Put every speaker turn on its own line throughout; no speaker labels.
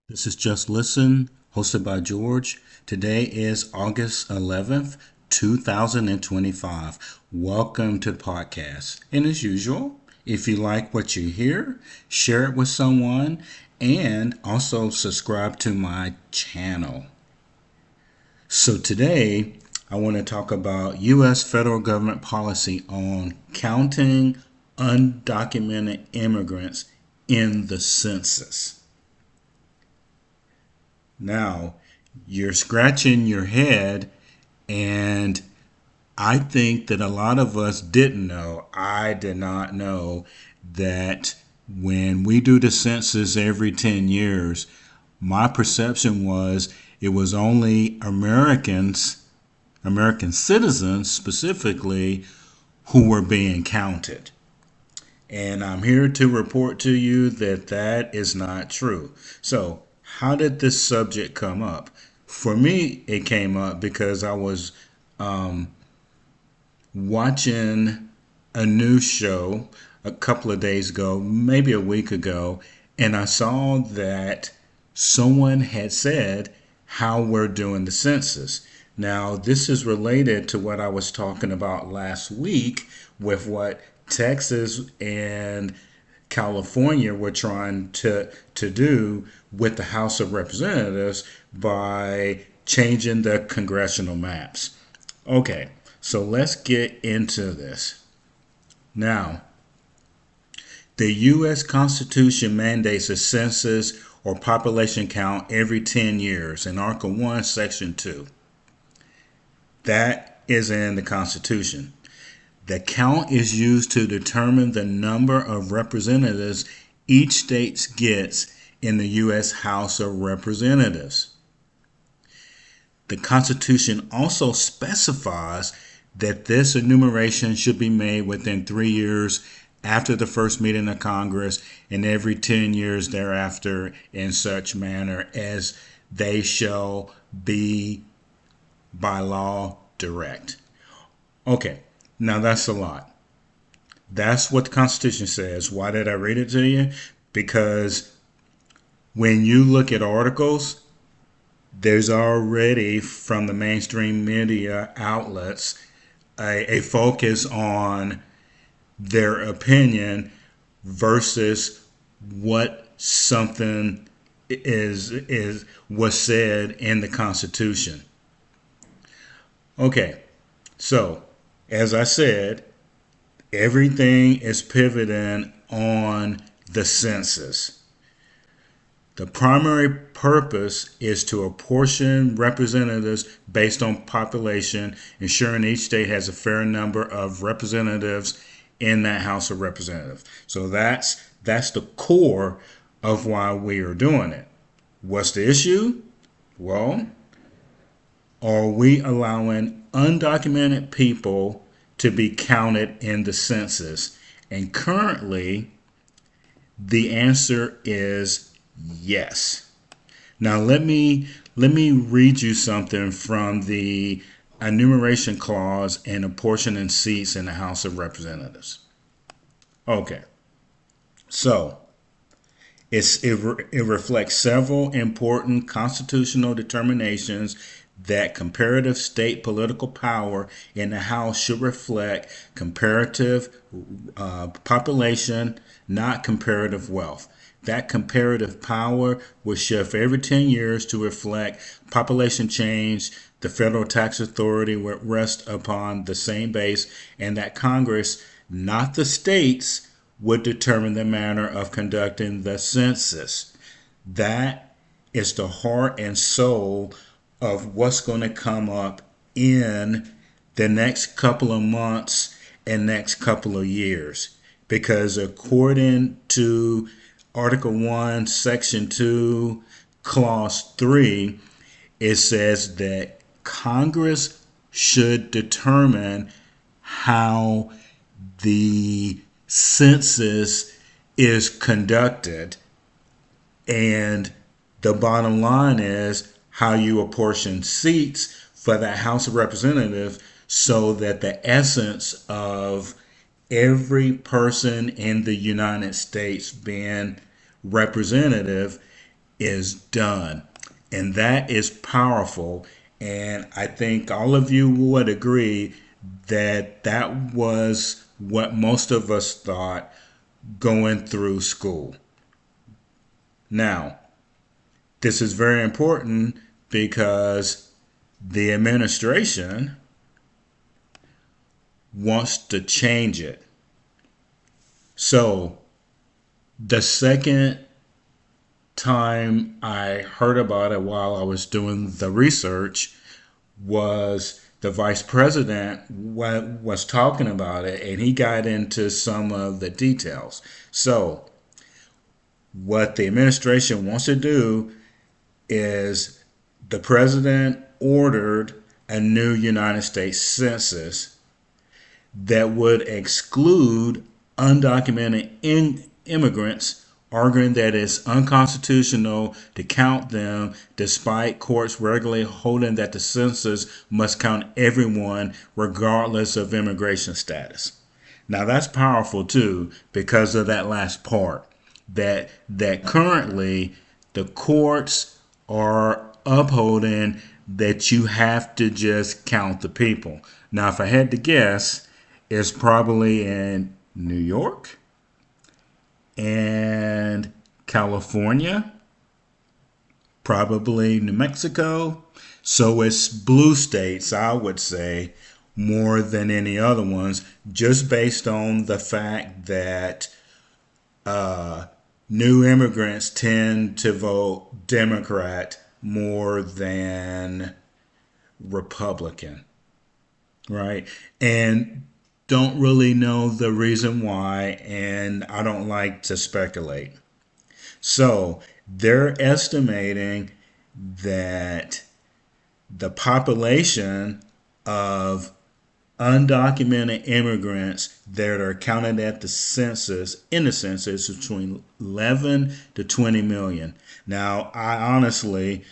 This is Just Listen, hosted by George. Today is August 11th, 2025. Welcome to the podcast. And as usual, if you like what you hear, share it with someone and also subscribe to my channel. So today, I want to talk about U.S. federal government policy on counting undocumented immigrants in the census. Now, you're scratching your head, and I think that a lot of us didn't know. I did not know that when we do the census every 10 years, my perception was it was only American citizens specifically, who were being counted. And I'm here to report to you that that is not true. So, how did this subject come up? For me, it came up because I was watching a news show a couple of days ago, maybe a week ago, and I saw that someone had said how we're doing the census. Now, this is related to what I was talking about last week with what Texas and California were trying to do with the House of Representatives by changing the congressional maps. Okay, so let's get into this. Now, the U.S. Constitution mandates a census or population count every 10 years in Article 1, Section 2. That is in the Constitution. The count is used to determine the number of representatives each state gets in the U.S. House of Representatives. The Constitution also specifies that this enumeration should be made within 3 years after the first meeting of Congress and every 10 years thereafter in such manner as they shall be by law direct. Okay, now that's a lot. That's what the Constitution says. Why did I read it to you? Because when you look at articles, there's already from the mainstream media outlets a focus on their opinion versus what something is was said in the Constitution. Okay, so as I said, everything is pivoting on the census. The primary purpose is to apportion representatives based on population, ensuring each state has a fair number of representatives in that House of Representatives. So that's the core of why we are doing it. What's the issue? Well, are we allowing undocumented people to be counted in the census? And currently, the answer is yes. Now let me read you something from the enumeration clause and apportioning seats in the House of Representatives. Okay, so it reflects several important constitutional determinations that comparative state political power in the House should reflect comparative population, not comparative wealth. That comparative power will shift every 10 years to reflect population change. The federal tax authority will rest upon the same base, and that Congress, not the states, would determine the manner of conducting the census. That is the heart and soul of what's going to come up in the next couple of months and next couple of years. Because according to Article 1, Section 2, Clause 3, it says that Congress should determine how the census is conducted, and the bottom line is how you apportion seats for that House of Representatives so that the essence of every person in the United States being representative is done. And that is powerful. And I think all of you would agree that that was what most of us thought going through school. Now, this is very important because the administration wants to change it. So, the second time I heard about it while I was doing the research was the vice president was talking about it, and he got into some of the details. So, what the administration wants to do is the president ordered a new United States Census that would exclude undocumented immigrants, arguing that it's unconstitutional to count them despite courts regularly holding that the census must count everyone regardless of immigration status. Now that's powerful too because of that last part that currently the courts are upholding that you have to just count the people. Now if I had to guess, it's probably in New York and California, probably New Mexico. So it's blue states, I would say, more than any other ones, just based on the fact that new immigrants tend to vote Democrat more than Republican, right? And don't really know the reason why, and I don't like to speculate. So they're estimating that the population of undocumented immigrants that are counted at the census in the census is between 11 to 20 million. Now, I honestly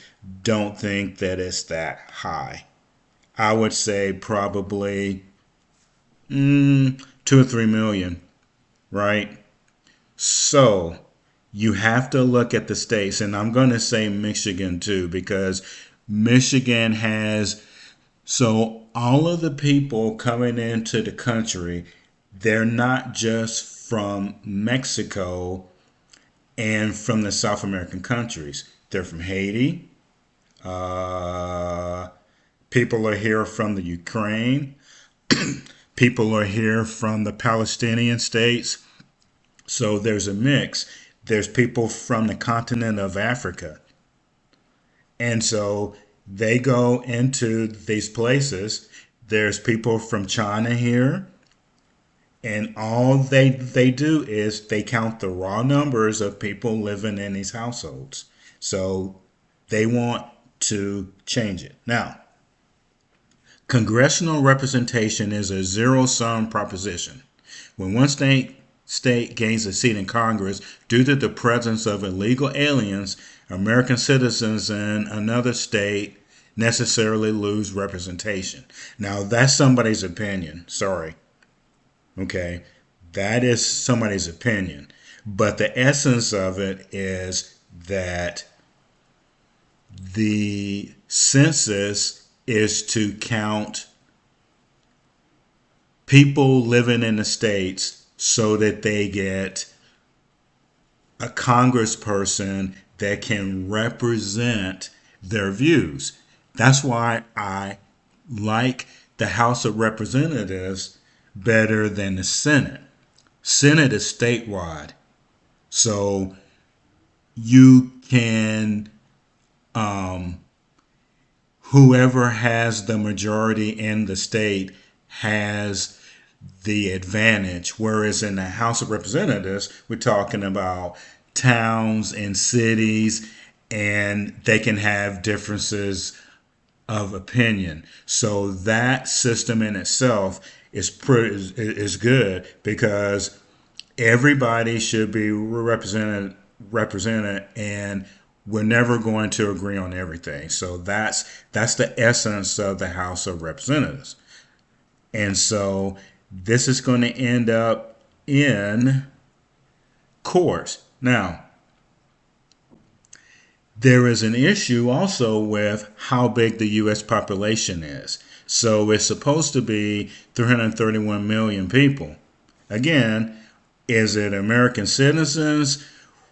don't think that it's that high. I would say probably 2 or 3 million, right? So you have to look at the states, and I'm going to say Michigan too, because Michigan has, so all of the people coming into the country, they're not just from Mexico and from the South American countries. They're from Haiti. Uh, People are here from the Ukraine. People are here from the Palestinian states. So there's a mix. There's people from the continent of Africa. And so they go into these places. There's people from China here. And all they do is they count the raw numbers of people living in these households. So they want to change it. Now, congressional representation is a zero-sum proposition. When one state gains a seat in Congress due to the presence of illegal aliens, American citizens in another state necessarily lose representation. Now, that's somebody's opinion. Sorry. Okay? That is somebody's opinion. But the essence of it is that the census is to count people living in the states so that they get a congressperson that can represent their views. That's why I like the House of Representatives better than the Senate. Senate is statewide. So you can, whoever has the majority in the state has the advantage. Whereas in the House of Representatives, we're talking about towns and cities, and they can have differences of opinion. So that system in itself is good because everybody should be represented, and we're never going to agree on everything. So that's the essence of the House of Representatives. And so this is going to end up in court. Now, There is an issue also with how big the U.S. population is. So it's supposed to be 331 million people. Again, is it American citizens?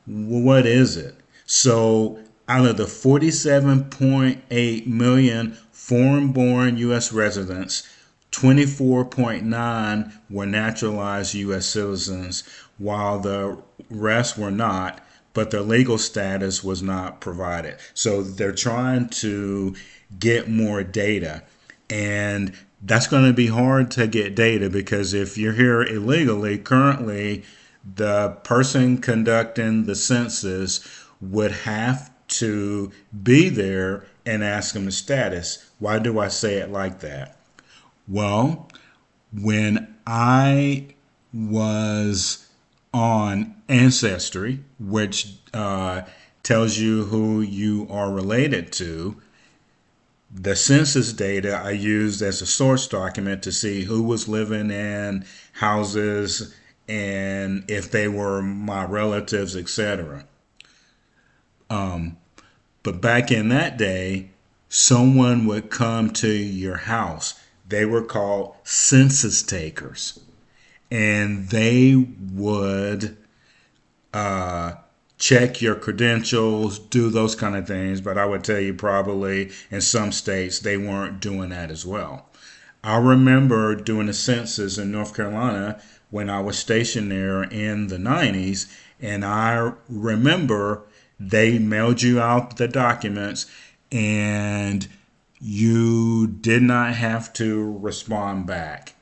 What is it? So out of the 47.8 million foreign born U.S. residents, 24.9 were naturalized U.S. citizens, while the rest were not, but their legal status was not provided. So they're trying to get more data. And that's going to be hard to get data because if you're here illegally, currently, the person conducting the census would have to be there and ask them the status. Why do I say it like that? Well, when I was on Ancestry, which tells you who you are related to, the census data I used as a source document to see who was living in houses and if they were my relatives, etc. But back in that day, someone would come to your house. They were called census takers, and they would check your credentials, do those kind of things. But I would tell you probably in some states they weren't doing that as well. I remember doing a census in North Carolina when I was stationed there in the 90s, and I remember they mailed you out the documents and you did not have to respond back.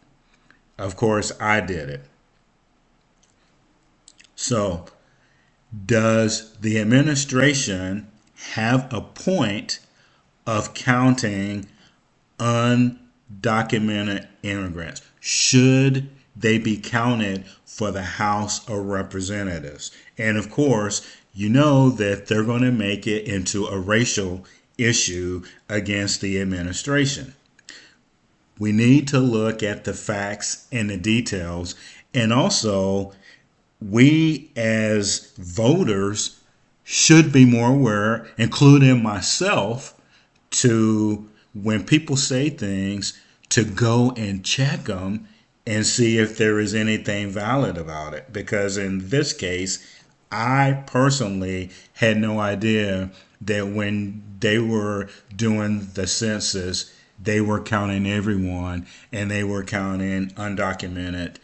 Of course, I did it. So, does the administration have a point of counting undocumented immigrants? Should they be counted for the House of Representatives? And of course, you know that they're going to make it into a racial issue against the administration. We need to look at the facts and the details, and also we as voters should be more aware, including myself, to when people say things to go and check them and see if there is anything valid about it. Because in this case, I personally had no idea that when they were doing the census, they were counting everyone and they were counting undocumented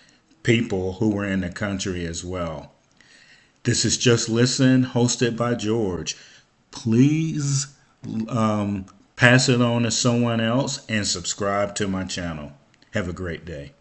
people who were in the country as well. This is Just Listen, hosted by George. Please pass it on to someone else and subscribe to my channel. Have a great day.